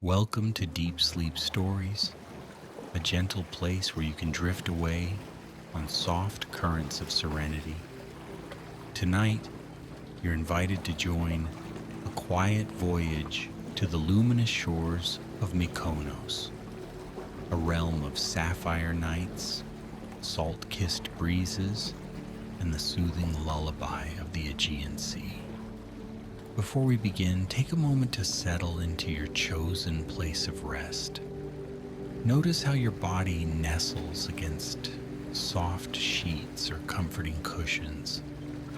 Welcome to Deep Sleep Stories, a gentle place where you can drift away on soft currents of serenity. Tonight, you're invited to join a quiet voyage to the luminous shores of Mykonos, a realm of sapphire nights, salt-kissed breezes, and the soothing lullaby of the Aegean Sea. Before we begin, take a moment to settle into your chosen place of rest. Notice how your body nestles against soft sheets or comforting cushions,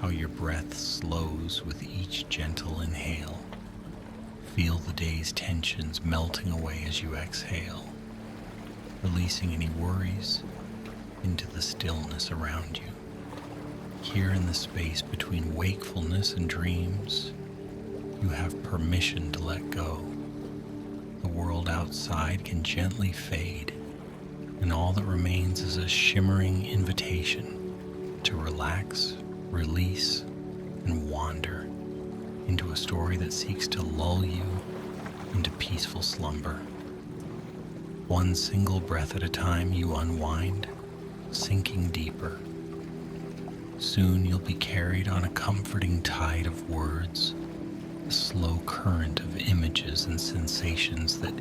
how your breath slows with each gentle inhale. Feel the day's tensions melting away as you exhale, releasing any worries into the stillness around you. Here in the space between wakefulness and dreams, you have permission to let go. The world outside can gently fade, and all that remains is a shimmering invitation to relax, release, and wander into a story that seeks to lull you into peaceful slumber. One single breath at a time, you unwind, sinking deeper. Soon you'll be carried on a comforting tide of words, a slow current of images and sensations that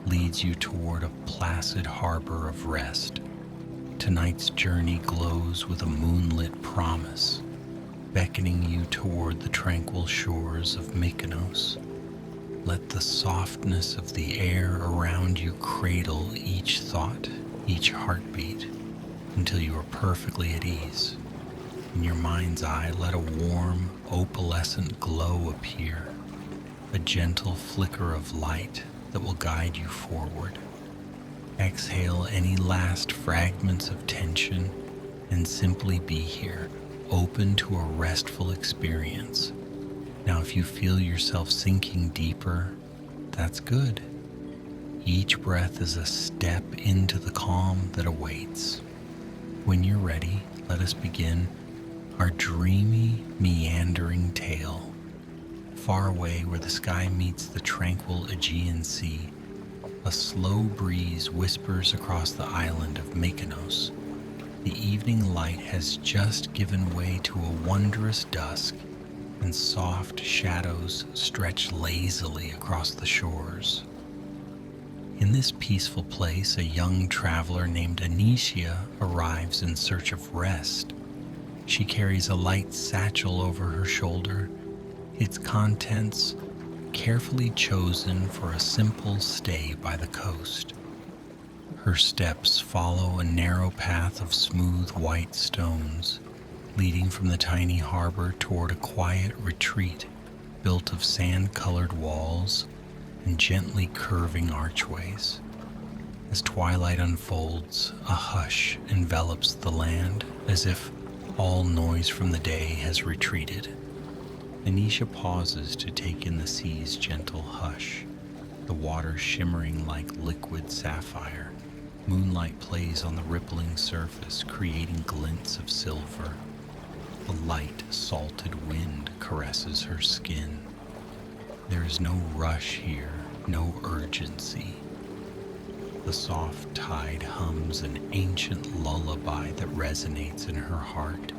leads you toward a placid harbor of rest. Tonight's journey glows with a moonlit promise, beckoning you toward the tranquil shores of Mykonos. Let the softness of the air around you cradle each thought, each heartbeat, until you are perfectly at ease. In your mind's eye, let a warm, opalescent glow appear, a gentle flicker of light that will guide you forward. Exhale any last fragments of tension and simply be here, open to a restful experience. Now, if you feel yourself sinking deeper, that's good. Each breath is a step into the calm that awaits. When you're ready, let us begin our dreamy, meandering tale. Far away where the sky meets the tranquil Aegean Sea, a slow breeze whispers across the island of Mykonos. The evening light has just given way to a wondrous dusk, and soft shadows stretch lazily across the shores. In this peaceful place, a young traveler named Anicia arrives in search of rest. She carries a light satchel over her shoulder, its contents carefully chosen for a simple stay by the coast. Her steps follow a narrow path of smooth white stones, leading from the tiny harbor toward a quiet retreat built of sand-colored walls and gently curving archways. As twilight unfolds, a hush envelops the land, as if all noise from the day has retreated. Anisha pauses to take in the sea's gentle hush, the water shimmering like liquid sapphire. Moonlight plays on the rippling surface, creating glints of silver. A light, salted wind caresses her skin. There is no rush here, no urgency. The soft tide hums an ancient lullaby that resonates in her heart,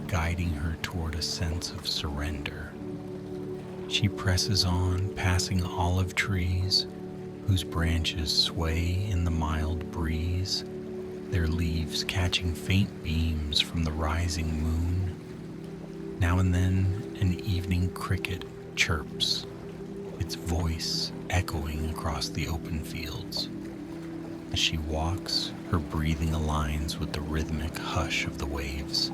guiding her toward a sense of surrender. She presses on, passing olive trees whose branches sway in the mild breeze, their leaves catching faint beams from the rising moon. Now and then, an evening cricket chirps, its voice echoing across the open fields. As she walks, her breathing aligns with the rhythmic hush of the waves,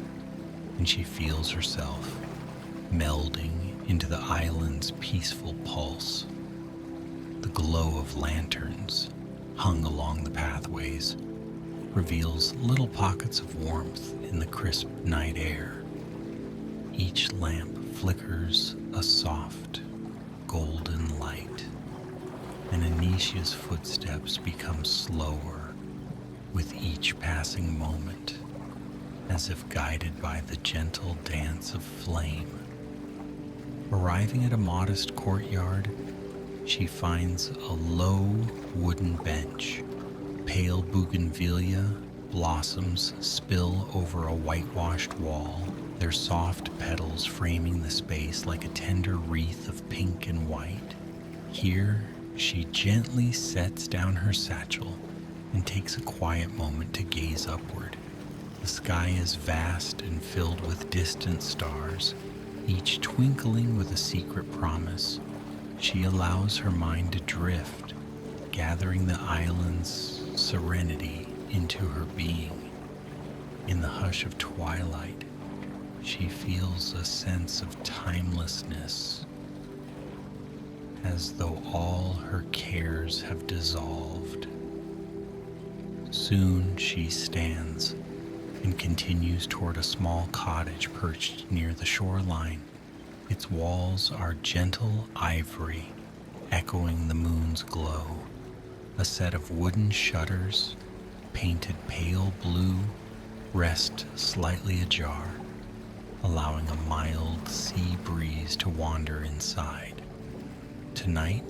and she feels herself melding into the island's peaceful pulse. The glow of lanterns hung along the pathways reveals little pockets of warmth in the crisp night air. Each lamp flickers a soft, golden light, and Anicia's footsteps become slower with each passing moment, as if guided by the gentle dance of flame. Arriving at a modest courtyard, she finds a low wooden bench. Pale bougainvillea blossoms spill over a whitewashed wall, their soft petals framing the space like a tender wreath of pink and white. Here, she gently sets down her satchel and takes a quiet moment to gaze upward. The sky is vast and filled with distant stars, each twinkling with a secret promise. She allows her mind to drift, gathering the island's serenity into her being. In the hush of twilight, she feels a sense of timelessness, as though all her cares have dissolved. Soon she stands and continues toward a small cottage perched near the shoreline. Its walls are gentle ivory, echoing the moon's glow. A set of wooden shutters, painted pale blue, rest slightly ajar, allowing a mild sea breeze to wander inside. Tonight,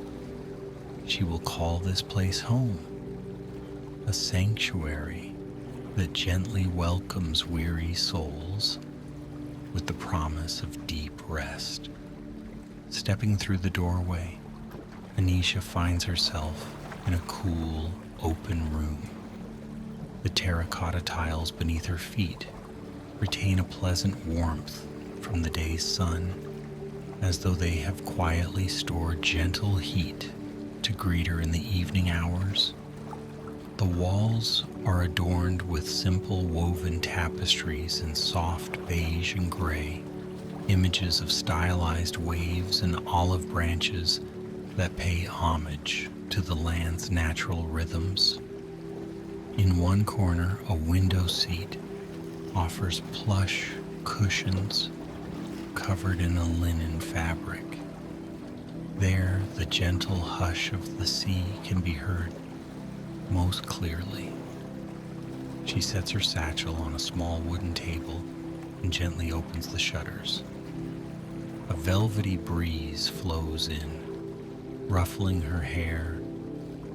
she will call this place home, a sanctuary that gently welcomes weary souls with the promise of deep rest. Stepping through the doorway, Anisha finds herself in a cool, open room. The terracotta tiles beneath her feet retain a pleasant warmth from the day's sun, as though they have quietly stored gentle heat to greet her in the evening hours. The walls are adorned with simple woven tapestries in soft beige and gray, images of stylized waves and olive branches that pay homage to the land's natural rhythms. In one corner, a window seat offers plush cushions covered in a linen fabric. There, the gentle hush of the sea can be heard most clearly. She sets her satchel on a small wooden table and gently opens the shutters. A velvety breeze flows in, ruffling her hair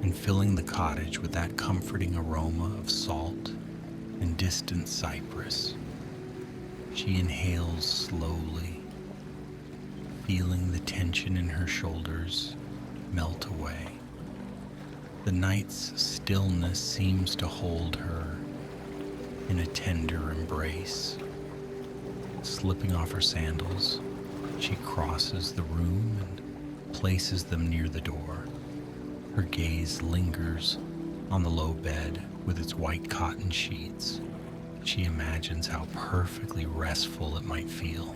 and filling the cottage with that comforting aroma of salt and distant cypress. She inhales slowly, feeling the tension in her shoulders melt away. The night's stillness seems to hold her in a tender embrace. Slipping off her sandals, she crosses the room and places them near the door. Her gaze lingers on the low bed with its white cotton sheets. She imagines how perfectly restful it might feel.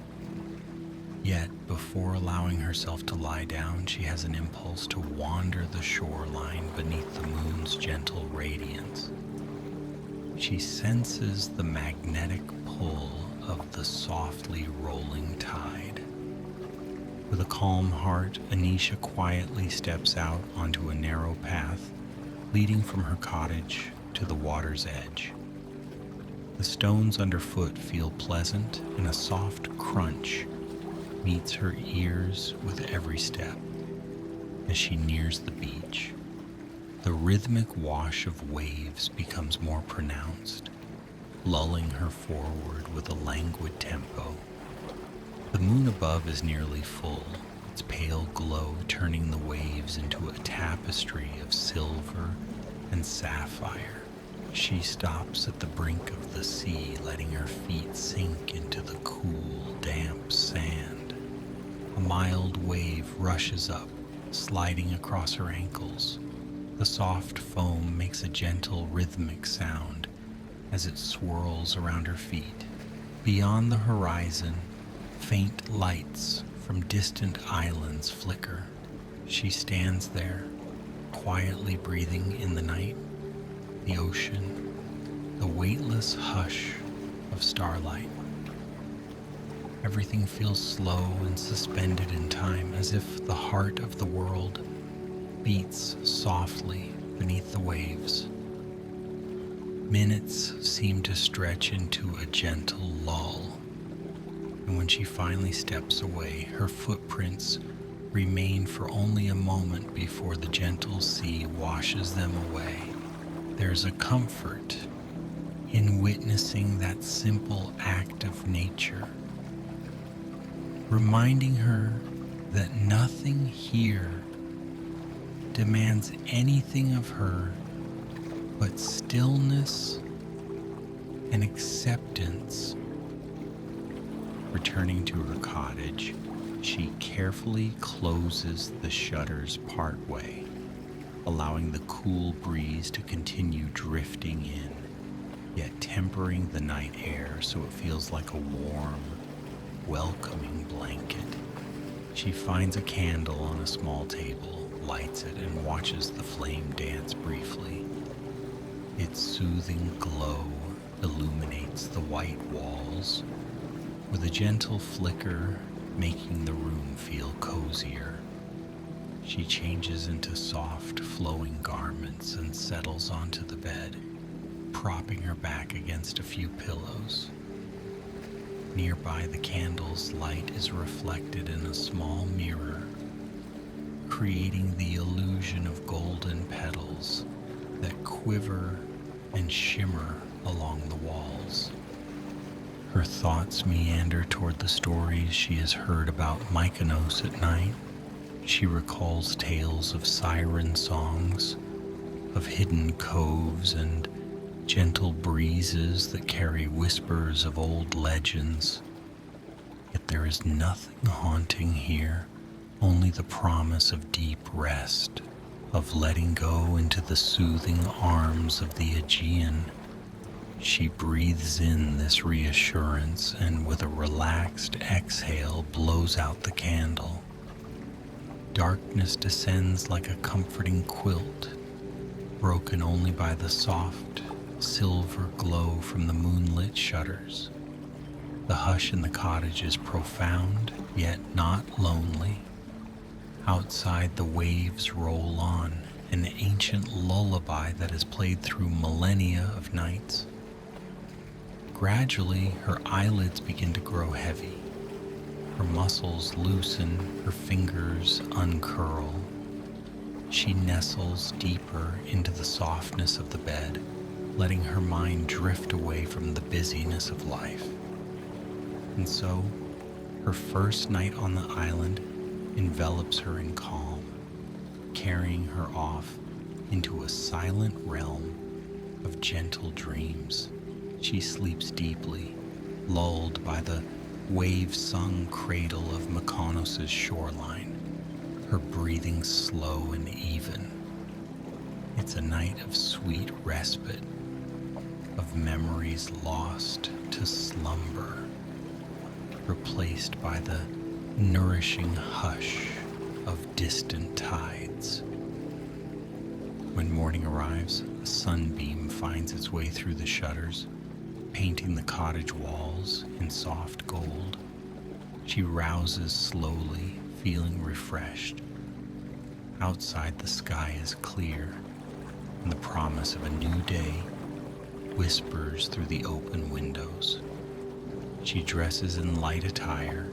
Yet, before allowing herself to lie down, she has an impulse to wander the shoreline beneath the moon's gentle radiance. She senses the magnetic pull of the softly rolling tide. With a calm heart, Anisha quietly steps out onto a narrow path leading from her cottage to the water's edge. The stones underfoot feel pleasant, and a soft crunch meets her ears with every step. As she nears the beach, the rhythmic wash of waves becomes more pronounced, lulling her forward with a languid tempo. The moon above is nearly full, its pale glow turning the waves into a tapestry of silver and sapphire. She stops at the brink of the sea, letting her feet sink into the cool, damp sand. A mild wave rushes up, sliding across her ankles. The soft foam makes a gentle, rhythmic sound as it swirls around her feet. Beyond the horizon, faint lights from distant islands flicker. She stands there, quietly breathing in the night, the ocean, the weightless hush of starlight. Everything feels slow and suspended in time, as if the heart of the world beats softly beneath the waves. Minutes seem to stretch into a gentle lull, and when she finally steps away, her footprints remain for only a moment before the gentle sea washes them away. There's a comfort in witnessing that simple act of nature, reminding her that nothing here demands anything of her but stillness and acceptance. Returning to her cottage, she carefully closes the shutters partway, allowing the cool breeze to continue drifting in, yet tempering the night air so it feels like a warm, welcoming blanket. She finds a candle on a small table, lights it, and watches the flame dance briefly. Its soothing glow illuminates the white walls, with a gentle flicker making the room feel cozier. She changes into soft, flowing garments and settles onto the bed, propping her back against a few pillows. Nearby, the candle's light is reflected in a small mirror, creating the illusion of golden petals that quiver and shimmer along the walls. Her thoughts meander toward the stories she has heard about Mykonos at night. She recalls tales of siren songs, of hidden coves and gentle breezes that carry whispers of old legends. Yet there is nothing haunting here, only the promise of deep rest, of letting go into the soothing arms of the Aegean. She breathes in this reassurance and with a relaxed exhale blows out the candle. Darkness descends like a comforting quilt, broken only by the soft, silver glow from the moonlit shutters. The hush in the cottage is profound, yet not lonely. Outside, the waves roll on, an ancient lullaby that has played through millennia of nights. Gradually, her eyelids begin to grow heavy. Her muscles loosen, her fingers uncurl. She nestles deeper into the softness of the bed, letting her mind drift away from the busyness of life. And so, her first night on the island envelops her in calm, carrying her off into a silent realm of gentle dreams. She sleeps deeply, lulled by the wave-sung cradle of Mykonos' shoreline, her breathing slow and even. It's a night of sweet respite, of memories lost to slumber, replaced by the nourishing hush of distant tides. When morning arrives, a sunbeam finds its way through the shutters, painting the cottage walls in soft gold. She rouses slowly, feeling refreshed. Outside, the sky is clear, and the promise of a new day whispers through the open windows. She dresses in light attire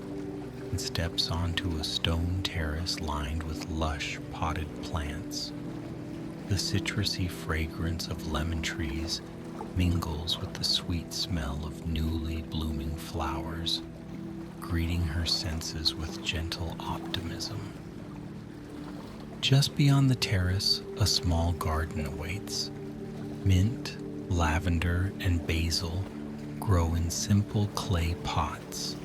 and steps onto a stone terrace lined with lush potted plants. The citrusy fragrance of lemon trees mingles with the sweet smell of newly blooming flowers, greeting her senses with gentle optimism. Just beyond the terrace, a small garden awaits. Mint, lavender, and basil grow in simple clay pots,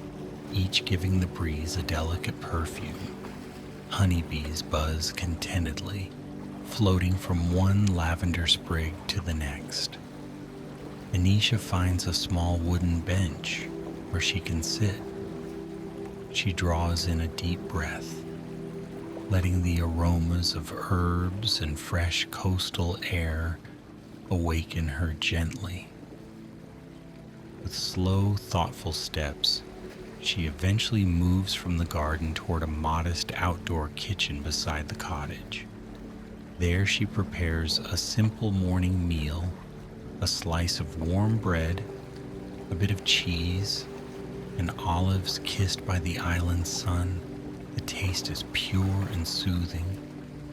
each giving the breeze a delicate perfume. Honeybees buzz contentedly, floating from one lavender sprig to the next. Anisha finds a small wooden bench where she can sit. She draws in a deep breath, letting the aromas of herbs and fresh coastal air awaken her gently. With slow, thoughtful steps, she eventually moves from the garden toward a modest outdoor kitchen beside the cottage. There she prepares a simple morning meal, a slice of warm bread, a bit of cheese, and olives kissed by the island sun. The taste is pure and soothing,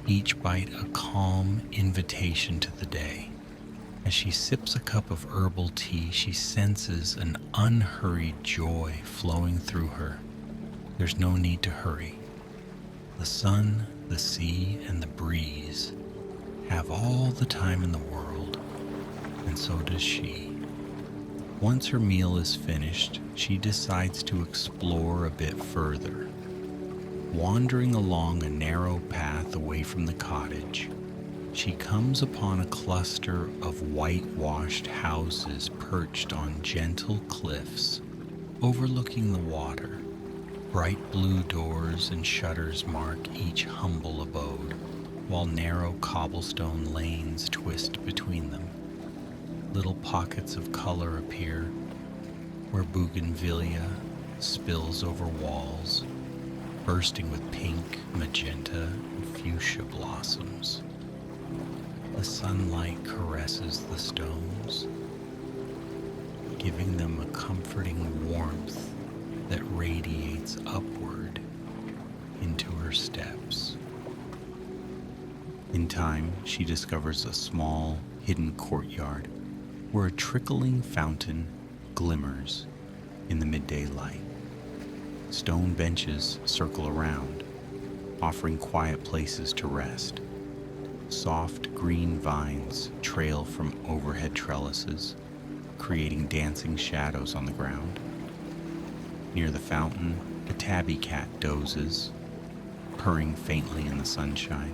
each bite a calm invitation to the day. As she sips a cup of herbal tea, she senses an unhurried joy flowing through her. There's no need to hurry. The sun, the sea, and the breeze have all the time in the world, and so does she. Once her meal is finished, she decides to explore a bit further. Wandering along a narrow path away from the cottage, she comes upon a cluster of whitewashed houses perched on gentle cliffs overlooking the water. Bright blue doors and shutters mark each humble abode, while narrow cobblestone lanes twist between them. Little pockets of color appear where bougainvillea spills over walls, bursting with pink, magenta, and fuchsia blossoms. The sunlight caresses the stones, giving them a comforting warmth that radiates upward into her steps. In time, she discovers a small, hidden courtyard where a trickling fountain glimmers in the midday light. Stone benches circle around, offering quiet places to rest. Soft green vines trail from overhead trellises, creating dancing shadows on the ground. Near the fountain, a tabby cat dozes, purring faintly in the sunshine.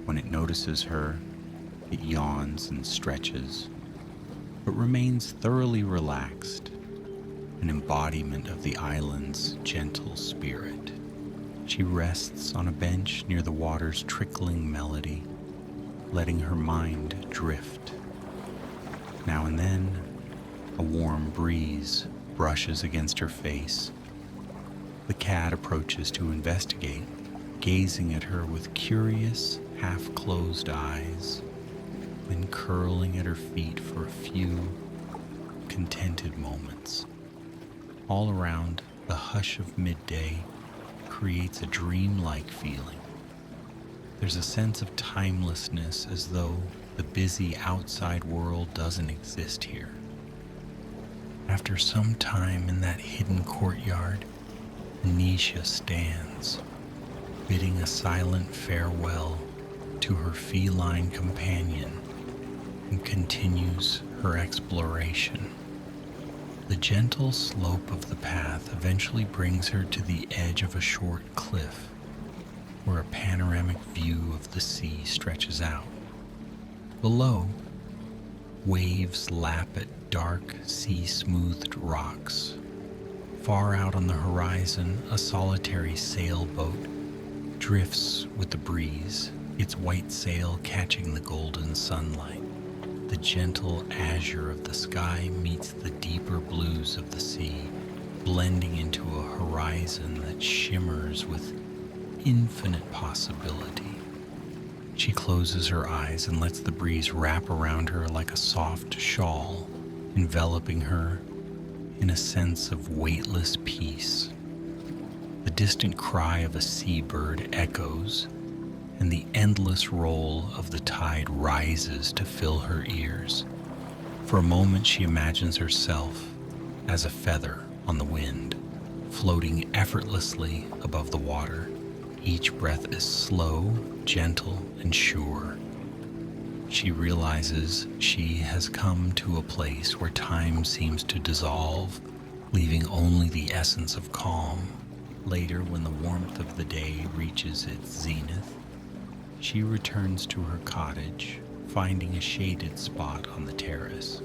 When it notices her, it yawns and stretches, but remains thoroughly relaxed, an embodiment of the island's gentle spirit. She rests on a bench near the water's trickling melody, letting her mind drift. Now and then, a warm breeze brushes against her face. The cat approaches to investigate, gazing at her with curious, half-closed eyes, then curling at her feet for a few contented moments. All around, the hush of midday creates a dreamlike feeling. There's a sense of timelessness, as though the busy outside world doesn't exist here. After some time in that hidden courtyard, Anisha stands, bidding a silent farewell to her feline companion, and continues her exploration. The gentle slope of the path eventually brings her to the edge of a short cliff, where a panoramic view of the sea stretches out. Below, waves lap at dark, sea-smoothed rocks. Far out on the horizon, a solitary sailboat drifts with the breeze, its white sail catching the golden sunlight. The gentle azure of the sky meets the deeper blues of the sea, blending into a horizon that shimmers with infinite possibility. She closes her eyes and lets the breeze wrap around her like a soft shawl, enveloping her in a sense of weightless peace. The distant cry of a seabird echoes, and the endless roll of the tide rises to fill her ears. For a moment, she imagines herself as a feather on the wind, floating effortlessly above the water. Each breath is slow, gentle, and sure. She realizes she has come to a place where time seems to dissolve, leaving only the essence of calm. Later, when the warmth of the day reaches its zenith, she returns to her cottage, finding a shaded spot on the terrace.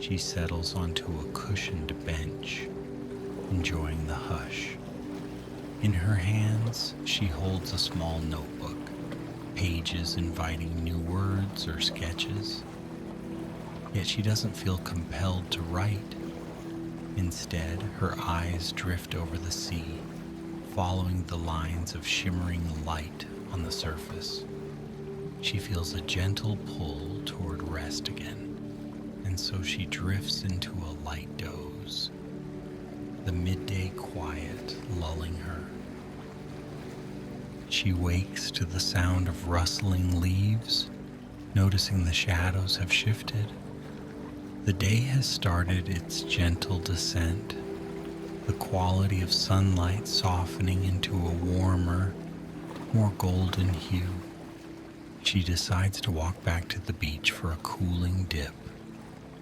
She settles onto a cushioned bench, enjoying the hush. In her hands, she holds a small notebook, pages inviting new words or sketches. Yet she doesn't feel compelled to write. Instead, her eyes drift over the sea, following the lines of shimmering light on the surface. She feels a gentle pull toward rest again, and so she drifts into a light doze, the midday quiet lulling her. She wakes to the sound of rustling leaves, noticing the shadows have shifted. The day has started its gentle descent, the quality of sunlight softening into a warmer, more golden hue. She decides to walk back to the beach for a cooling dip.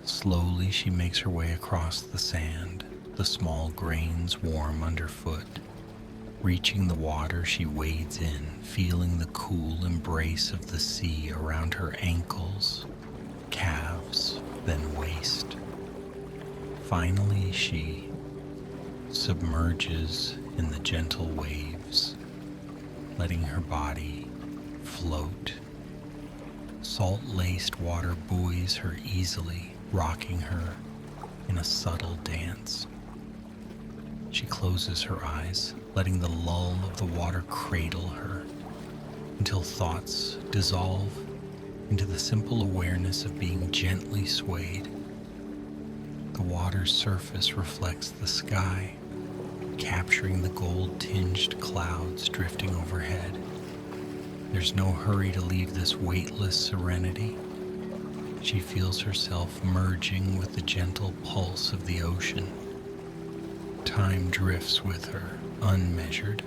Slowly, she makes her way across the sand, the small grains warm underfoot. Reaching the water, she wades in, feeling the cool embrace of the sea around her ankles, calves, then waist. Finally, she submerges in the gentle waves, letting her body float. Salt-laced water buoys her easily, rocking her in a subtle dance. She closes her eyes, letting the lull of the water cradle her, until thoughts dissolve into the simple awareness of being gently swayed. The water's surface reflects the sky, capturing the gold-tinged clouds drifting overhead. There's no hurry to leave this weightless serenity. She feels herself merging with the gentle pulse of the ocean. Time drifts with her, unmeasured.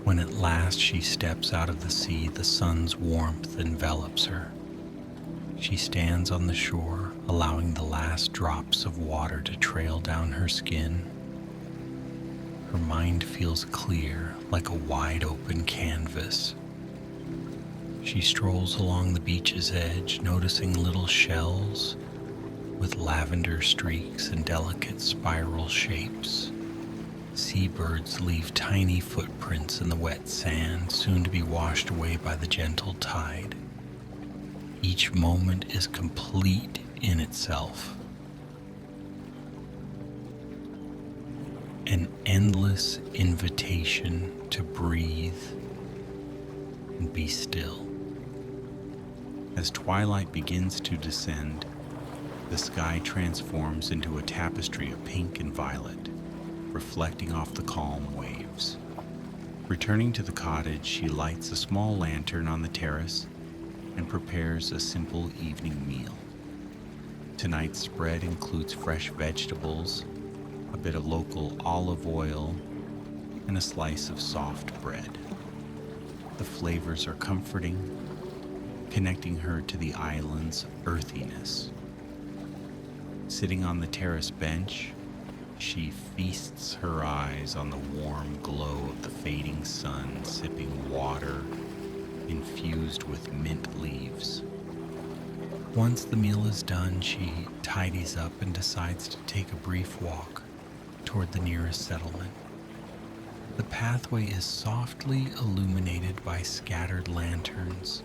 When at last she steps out of the sea, the sun's warmth envelops her. She stands on the shore, allowing the last drops of water to trail down her skin. Her mind feels clear, like a wide-open canvas. She strolls along the beach's edge, noticing little shells with lavender streaks and delicate spiral shapes. Seabirds leave tiny footprints in the wet sand, soon to be washed away by the gentle tide. Each moment is complete in itself. An endless invitation to breathe and be still. As twilight begins to descend, the sky transforms into a tapestry of pink and violet, reflecting off the calm waves. Returning to the cottage, she lights a small lantern on the terrace and prepares a simple evening meal. Tonight's spread includes fresh vegetables, a bit of local olive oil, and a slice of soft bread. The flavors are comforting, connecting her to the island's earthiness. Sitting on the terrace bench, she feasts her eyes on the warm glow of the fading sun, sipping water infused with mint leaves. Once the meal is done, she tidies up and decides to take a brief walk toward the nearest settlement. The pathway is softly illuminated by scattered lanterns,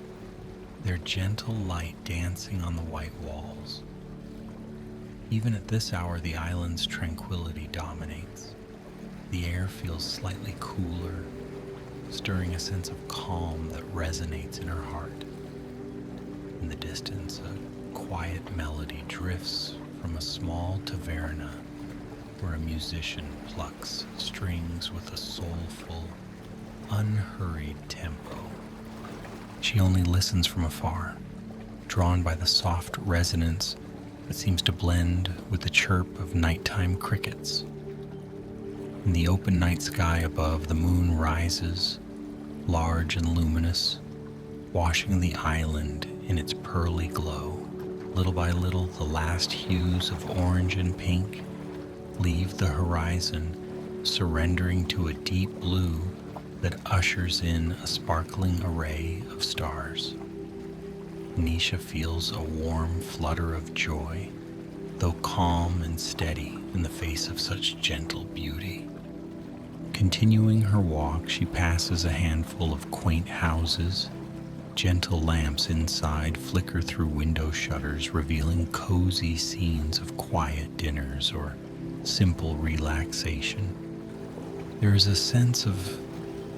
their gentle light dancing on the white walls. Even at this hour, the island's tranquility dominates. The air feels slightly cooler, stirring a sense of calm that resonates in her heart. In the distance, a quiet melody drifts from a small taverna where a musician plucks strings with a soulful, unhurried tempo. She only listens from afar, drawn by the soft resonance that seems to blend with the chirp of nighttime crickets. In the open night sky above, the moon rises, large and luminous, washing the island in its pearly glow. Little by little, the last hues of orange and pink leave the horizon, surrendering to a deep blue that ushers in a sparkling array of stars. Nisha feels a warm flutter of joy, though calm and steady in the face of such gentle beauty. Continuing her walk, she passes a handful of quaint houses. Gentle lamps inside flicker through window shutters, revealing cozy scenes of quiet dinners or simple relaxation. There is a sense of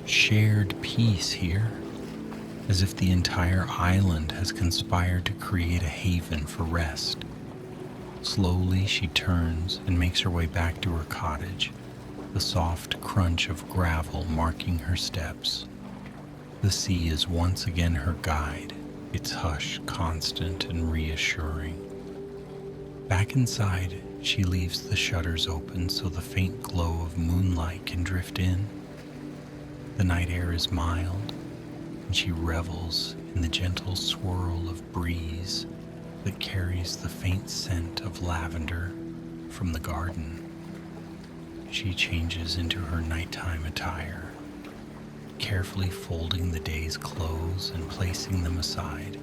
shared peace here, as if the entire island has conspired to create a haven for rest. Slowly she turns and makes her way back to her cottage, the soft crunch of gravel marking her steps. The sea is once again her guide, its hush constant and reassuring. Back inside, she leaves the shutters open so the faint glow of moonlight can drift in. The night air is mild, and she revels in the gentle swirl of breeze that carries the faint scent of lavender from the garden. She changes into her nighttime attire, carefully folding the day's clothes and placing them aside.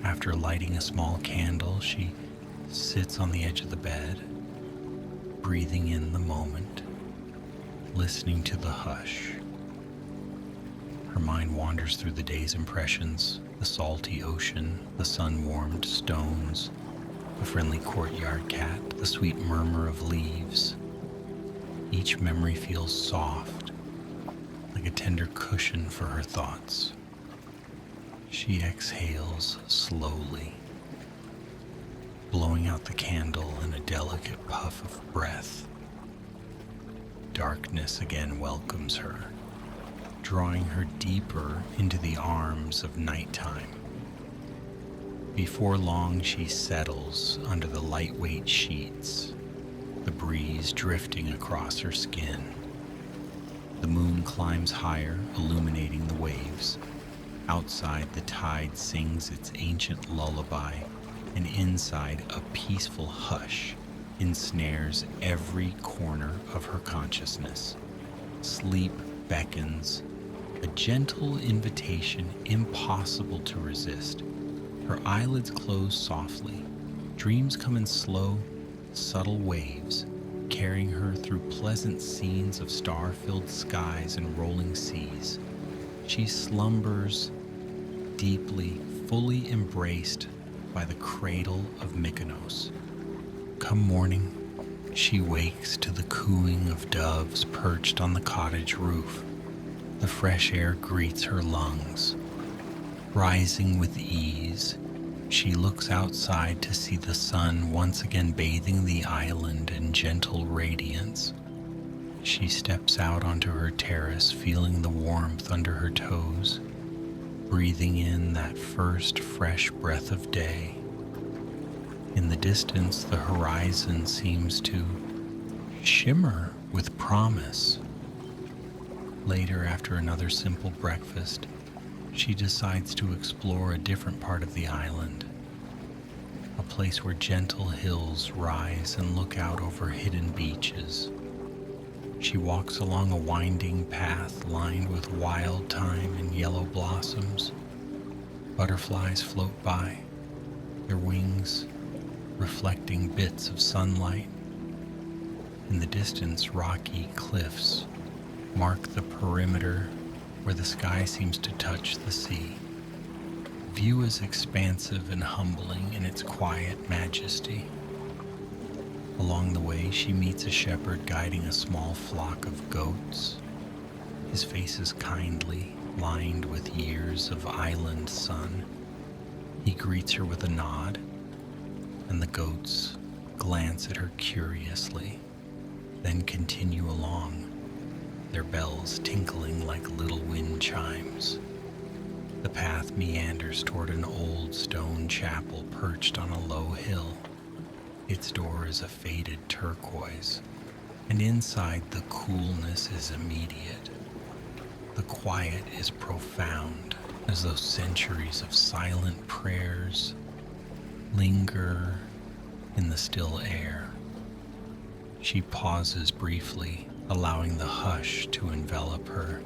After lighting a small candle, she sits on the edge of the bed, breathing in the moment, listening to the hush. Her mind wanders through the day's impressions, the salty ocean, the sun-warmed stones, the friendly courtyard cat, the sweet murmur of leaves. Each memory feels soft, like a tender cushion for her thoughts. She exhales slowly, blowing out the candle in a delicate puff of breath. Darkness again welcomes her, drawing her deeper into the arms of nighttime. Before long, she settles under the lightweight sheets, the breeze drifting across her skin. The moon climbs higher, illuminating the waves. Outside, the tide sings its ancient lullaby, and inside, a peaceful hush ensnares every corner of her consciousness. Sleep beckons, a gentle invitation impossible to resist. Her eyelids close softly. Dreams come in slow, subtle waves, carrying her through pleasant scenes of star-filled skies and rolling seas. She slumbers deeply, fully embraced by the cradle of Mykonos. Come morning, she wakes to the cooing of doves perched on the cottage roof. The fresh air greets her lungs. Rising with ease, she looks outside to see the sun once again bathing the island in gentle radiance. She steps out onto her terrace, feeling the warmth under her toes, breathing in that first fresh breath of day. In the distance, the horizon seems to shimmer with promise. Later, after another simple breakfast, she decides to explore a different part of the island, a place where gentle hills rise and look out over hidden beaches. She walks along a winding path lined with wild thyme and yellow blossoms. Butterflies float by, their wings reflecting bits of sunlight. In the distance, rocky cliffs mark the perimeter where the sky seems to touch the sea. View is expansive and humbling in its quiet majesty. Along the way, she meets a shepherd guiding a small flock of goats. His face is kindly, lined with years of island sun. He greets her with a nod, and the goats glance at her curiously, then continue along, their bells tinkling like little wind chimes. The path meanders toward an old stone chapel perched on a low hill. Its door is a faded turquoise, and inside the coolness is immediate. The quiet is profound, as though centuries of silent prayers linger in the still air. She pauses briefly, allowing the hush to envelop her,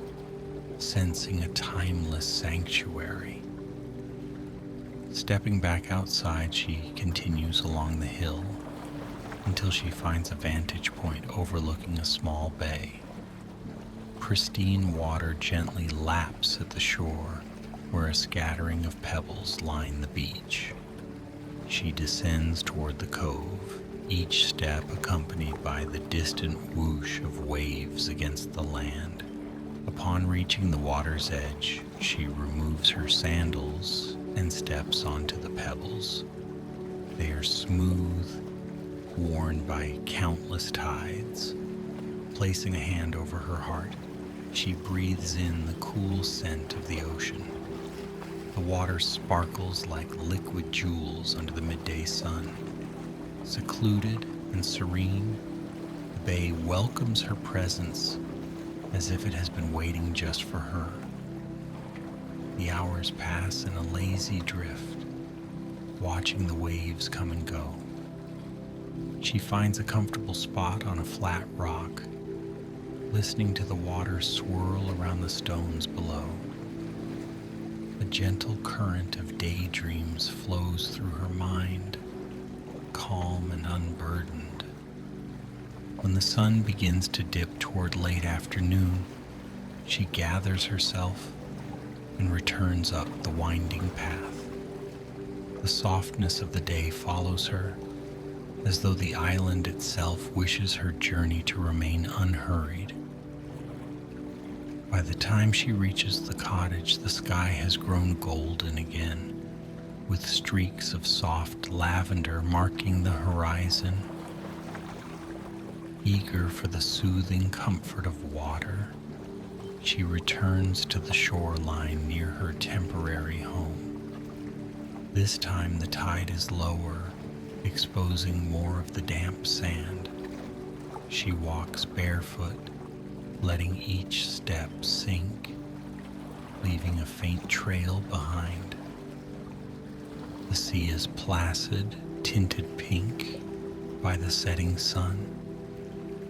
sensing a timeless sanctuary. Stepping back outside, she continues along the hill until she finds a vantage point overlooking a small bay. Pristine water gently laps at the shore, where a scattering of pebbles line the beach. She descends toward the cove, each step accompanied by the distant whoosh of waves against the land. Upon reaching the water's edge, she removes her sandals and steps onto the pebbles. They are smooth, worn by countless tides. Placing a hand over her heart, She breathes in the cool scent of the ocean. The water sparkles like liquid jewels under the midday sun. Secluded and serene, the bay welcomes her presence as if it has been waiting just for her. The hours pass in a lazy drift, watching the waves come and go. She finds a comfortable spot on a flat rock, listening to the water swirl around the stones below. A gentle current of daydreams flows through her mind, calm and unburdened. When the sun begins to dip toward late afternoon, she gathers herself and returns up the winding path. The softness of the day follows her, as though the island itself wishes her journey to remain unhurried. By the time she reaches the cottage, the sky has grown golden again, with streaks of soft lavender marking the horizon. Eager for the soothing comfort of water, she returns to the shoreline near her temporary home. This time the tide is lower, exposing more of the damp sand. She walks barefoot, letting each step sink, leaving a faint trail behind. The sea is placid, tinted pink by the setting sun.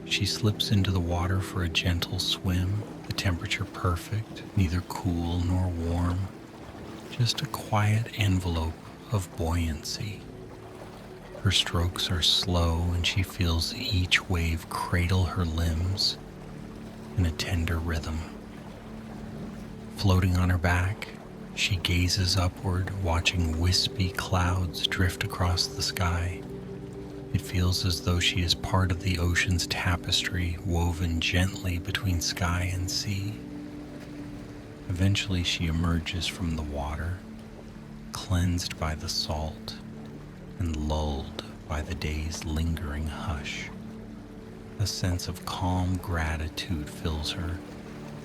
She slips into the water for a gentle swim, the temperature perfect, neither cool nor warm, just a quiet envelope of buoyancy. Her strokes are slow and she feels each wave cradle her limbs in a tender rhythm. Floating on her back, she gazes upward, watching wispy clouds drift across the sky. It feels as though she is part of the ocean's tapestry, woven gently between sky and sea. Eventually she emerges from the water, cleansed by the salt and lulled by the day's lingering hush. A sense of calm gratitude fills her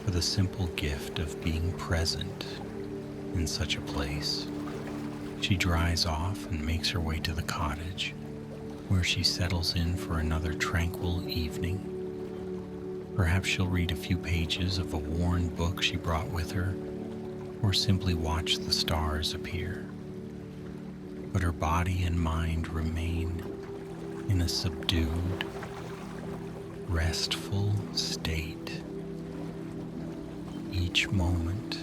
for the simple gift of being present in such a place. She dries off and makes her way to the cottage, where she settles in for another tranquil evening. Perhaps she'll read a few pages of a worn book she brought with her, or simply watch the stars appear. But her body and mind remain in a subdued, restful state. Each moment,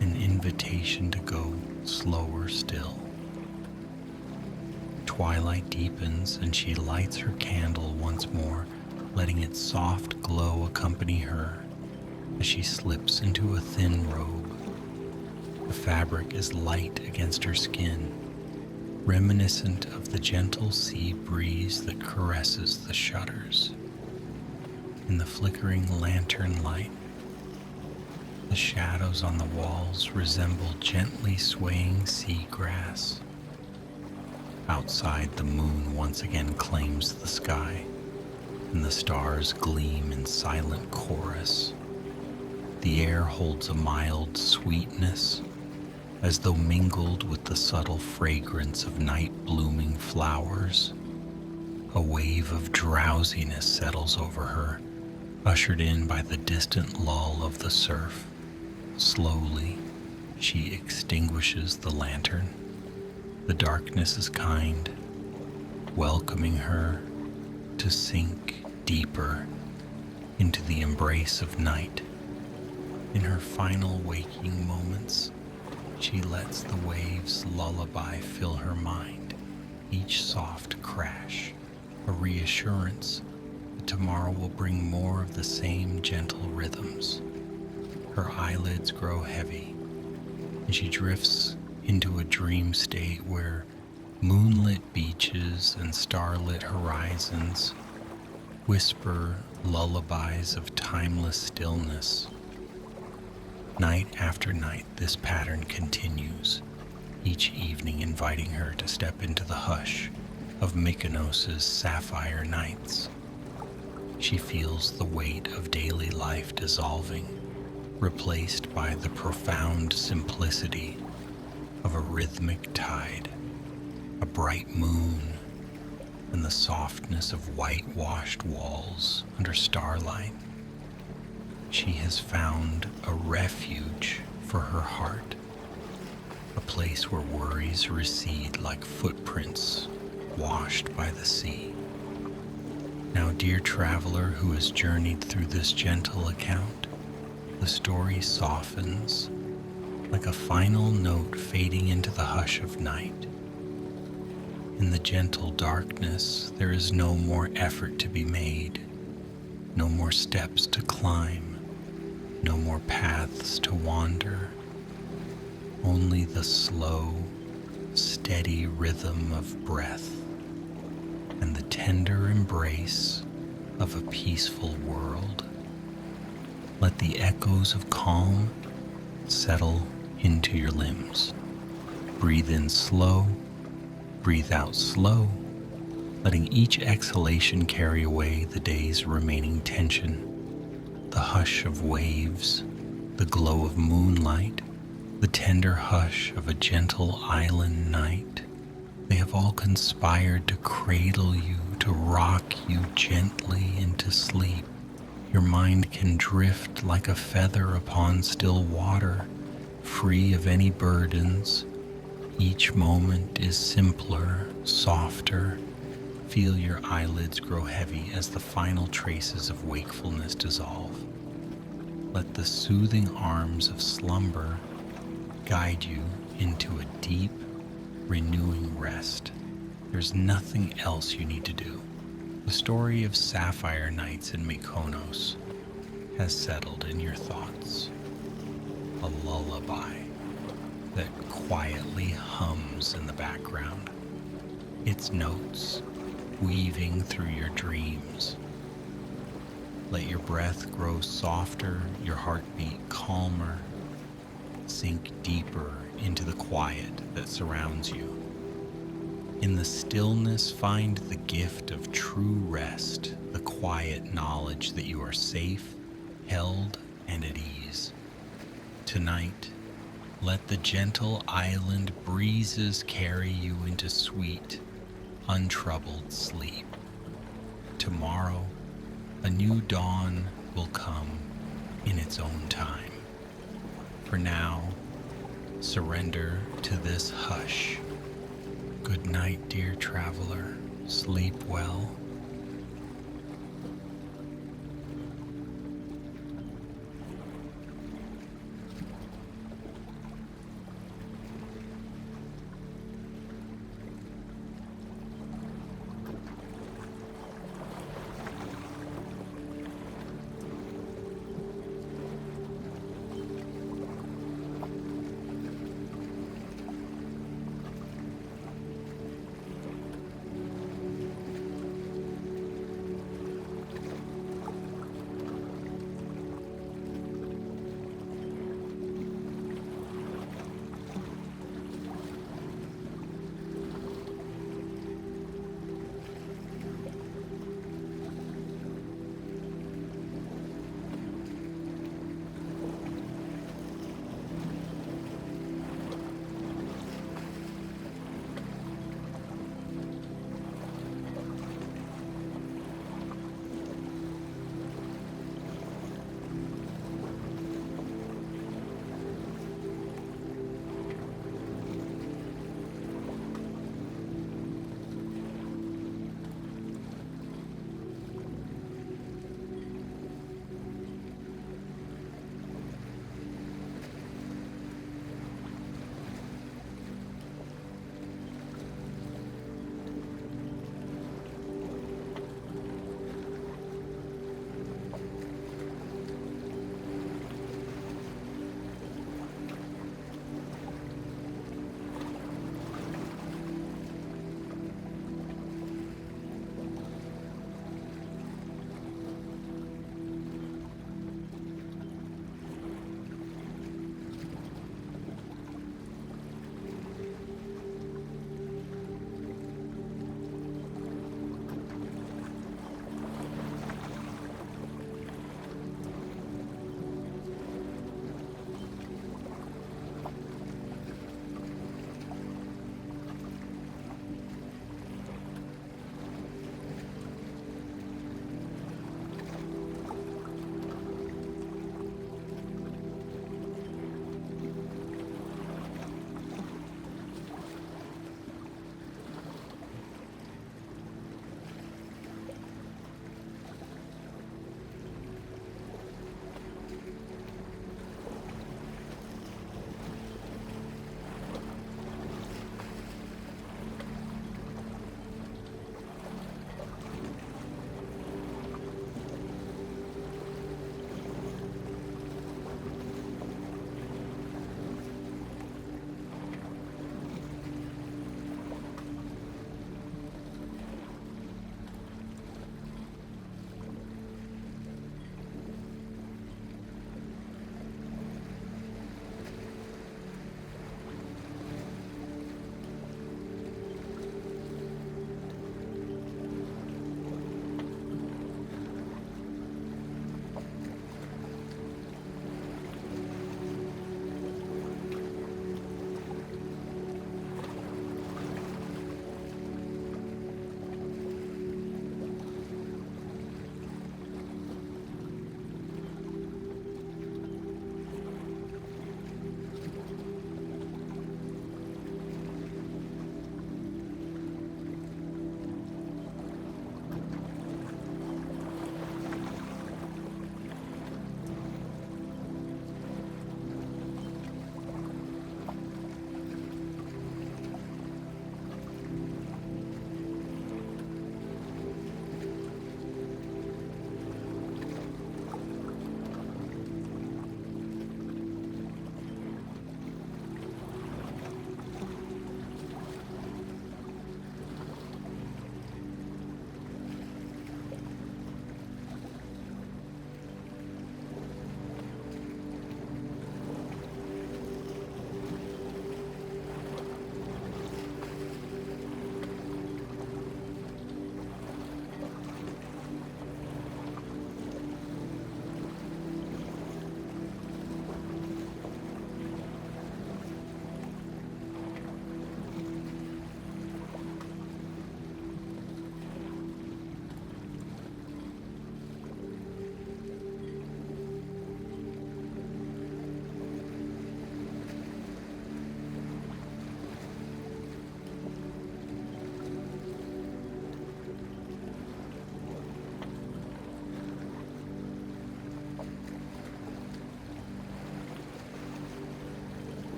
an invitation to go slower still. Twilight deepens and she lights her candle once more, letting its soft glow accompany her as she slips into a thin robe. The fabric is light against her skin, reminiscent of the gentle sea breeze that caresses the shutters. In the flickering lantern light, the shadows on the walls resemble gently swaying seagrass. Outside, the moon once again claims the sky, and the stars gleam in silent chorus. The air holds a mild sweetness, as though mingled with the subtle fragrance of night-blooming flowers. A wave of drowsiness settles over her, ushered in by the distant lull of the surf. Slowly, she extinguishes the lantern. The darkness is kind, welcoming her to sink deeper into the embrace of night. In her final waking moments, she lets the waves' lullaby fill her mind, each soft crash, a reassurance that tomorrow will bring more of the same gentle rhythms. Her eyelids grow heavy, and she drifts into a dream state where moonlit beaches and starlit horizons whisper lullabies of timeless stillness. Night after night, this pattern continues, each evening inviting her to step into the hush of Mykonos' sapphire nights. She feels the weight of daily life dissolving, replaced by the profound simplicity of a rhythmic tide, a bright moon, and the softness of whitewashed walls under starlight. She has found a refuge for her heart, a place where worries recede like footprints washed by the sea. Now, dear traveler who has journeyed through this gentle account, the story softens like a final note fading into the hush of night. In the gentle darkness, there is no more effort to be made, no more steps to climb, no more paths to wander, only the slow, steady rhythm of breath and the tender embrace of a peaceful world. Let the echoes of calm settle into your limbs. Breathe in slow, breathe out slow, letting each exhalation carry away the day's remaining tension. The hush of waves, the glow of moonlight, the tender hush of a gentle island night, they have all conspired to cradle you, to rock you gently into sleep. Your mind can drift like a feather upon still water, free of any burdens. Each moment is simpler, softer. Feel your eyelids grow heavy as the final traces of wakefulness dissolve. Let the soothing arms of slumber guide you into a deep, renewing rest. There's nothing else you need to do. The story of sapphire nights in Mykonos has settled in your thoughts. A lullaby that quietly hums in the background, its notes weaving through your dreams. Let your breath grow softer, your heartbeat calmer. Sink deeper into the quiet that surrounds you. In the stillness, find the gift of true rest, the quiet knowledge that you are safe, held, and at ease. Tonight, let the gentle island breezes carry you into sweet, untroubled sleep. Tomorrow, a new dawn will come in its own time. For now, surrender to this hush. Good night, dear traveler. Sleep well.